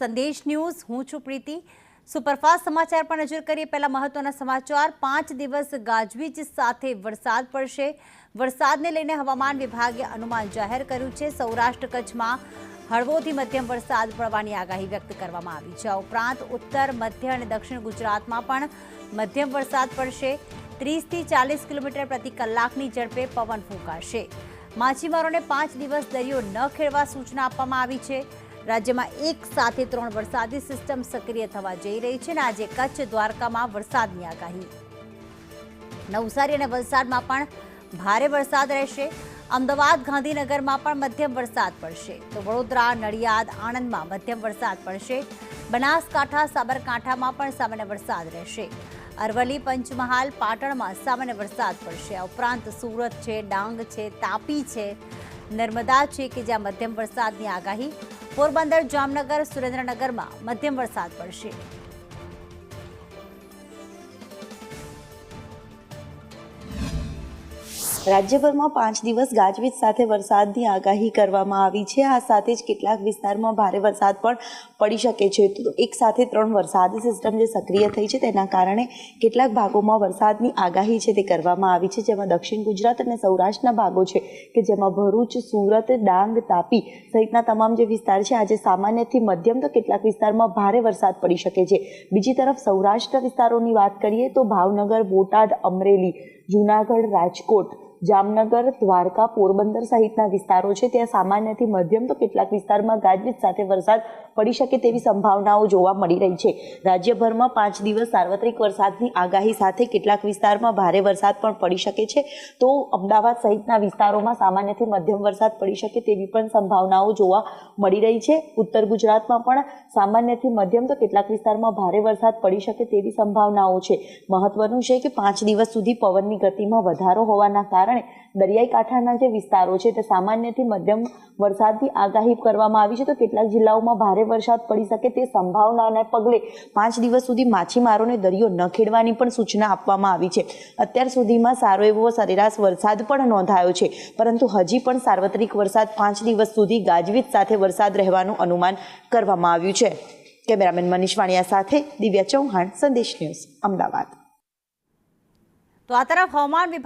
સંદેશ ન્યૂઝ હું છું પ્રીતિ। સુપરફાસ્ટ સમાચાર પર નજર કરીએ। પહેલા મહત્વના સમાચાર। 5 દિવસ ગાજવીજ સાથે વરસાદ પડશે। વરસાદને લઈને હવામાન વિભાગે અનુમાન જાહેર કર્યું છે। સૌરાષ્ટ્ર કચ્છમાં હળવોથી મધ્યમ વરસાદ પડવાની આગાહી વ્યક્ત કરવામાં આવી છે। આ ઉપરાંત ઉત્તર મધ્ય અને દક્ષિણ ગુજરાતમાં પણ મધ્યમ વરસાદ પડશે। 30 થી 40 કિલોમીટર પ્રતિ કલાકની ઝડપે પવન ફૂંકાશે। માછીમારોને 5 દિવસ દરિયો ન ખેડવા સૂચના આપવામાં આવી છે। રાજ્યમાં એક સાથે 3 વરસાદી સિસ્ટમ સક્રિય થવા જઈ રહી છે અને આજે કચ્છ દ્વારકામાં વરસાદની આગાહી। નવસારી અને વલસાડમાં પણ ભારે વરસાદ રહેશે। અમદાવાદ ગાંધીનગરમાં પણ મધ્યમ વરસાદ પડશે તો વડોદરા નડિયાદ આણંદમાં મધ્યમ વરસાદ પડશે। બનાસકાંઠા સાબરકાંઠામાં પણ સામાન્ય વરસાદ રહેશે। અરવલ્લી પંચમહાલ પાટણમાં સામાન્ય વરસાદ પડશે। આ ઉપરાંત સુરત છે, ડાંગ છે, તાપી છે, નર્મદા છે કે જ્યાં મધ્યમ વરસાદની આગાહી। પોરબંદર જામનગર સુરેન્દ્રનગરમાં મધ્યમ વરસાદ પડશે। રાજ્યભરમાં 5 દિવસ ગાજવીજ સાથે વરસાદની આગાહી કરવામાં આવી છે। આ સાથે જ કેટલાક વિસ્તારમાં ભારે વરસાદ પણ પડી શકે છે। તો એક સાથે 3 વરસાદી સિસ્ટમ જે સક્રિય થઈ છે તેના કારણે કેટલાક ભાગોમાં વરસાદની આગાહી છે તે કરવામાં આવી છે, જેમાં દક્ષિણ ગુજરાત અને સૌરાષ્ટ્રના ભાગો છે કે જેમાં ભરૂચ, સુરત, ડાંગ, તાપી સહિતના તમામ જે વિસ્તાર છે આજે સામાન્યથી મધ્યમ તો કેટલાક વિસ્તારમાં ભારે વરસાદ પડી શકે છે। બીજી તરફ સૌરાષ્ટ્ર વિસ્તારોની વાત કરીએ તો ભાવનગર, બોટાદ, અમરેલી, જૂનાગઢ, રાજકોટ, જામનગર, દ્વારકા, પોરબંદર સહિતના વિસ્તારો છે ત્યાં સામાન્યથી મધ્યમ તો કેટલાક વિસ્તારમાં ગાજવીજ સાથે વરસાદ પડી શકે તેવી સંભાવનાઓ જોવા મળી રહી છે। રાજ્યભરમાં 5 દિવસ સાર્વત્રિક વરસાદની આગાહી સાથે કેટલાક વિસ્તારમાં ભારે વરસાદ પણ પડી શકે છે તો અમદાવાદ સહિતના વિસ્તારોમાં સામાન્યથી મધ્યમ વરસાદ પડી શકે તેવી પણ સંભાવનાઓ જોવા મળી રહી છે। ઉત્તર ગુજરાતમાં પણ સામાન્યથી મધ્યમ તો કેટલાક વિસ્તારમાં ભારે વરસાદ પડી શકે તેવી સંભાવનાઓ છે। મહત્વનું છે કે 5 દિવસ સુધી પવનની ગતિમાં વધારો હોવાના કારણે દરિયાઈ કાંઠાના જે વિસ્તારો છે તે સામાન્યથી મધ્યમ વરસાદની આગાહી કરવામાં આવી છે તો કેટલાક જિલ્લાઓમાં ભારે વરસાદ પડી શકે તે સંભાવનાને પગલે 5 દિવસ સુધી માછીમારોને દરિયો ન ખેડવાની પણ સૂચના આપવામાં આવી છે। અત્યાર સુધીમાં સારો એવો સરેરાશ વરસાદ પણ નોંધાયો છે, પરંતુ હજી પણ સાર્વત્રિક વરસાદ 5 દિવસ સુધી ગાજવીજ સાથે વરસાદ રહેવાનું અનુમાન કરવામાં આવ્યું છે। કેમેરામેન મનીષ વાણિયા સાથે દિવ્યા ચૌહાણ, સંદેશ ન્યૂઝ, અમદાવાદ। તો આ તરફ હવામાન વિભાગ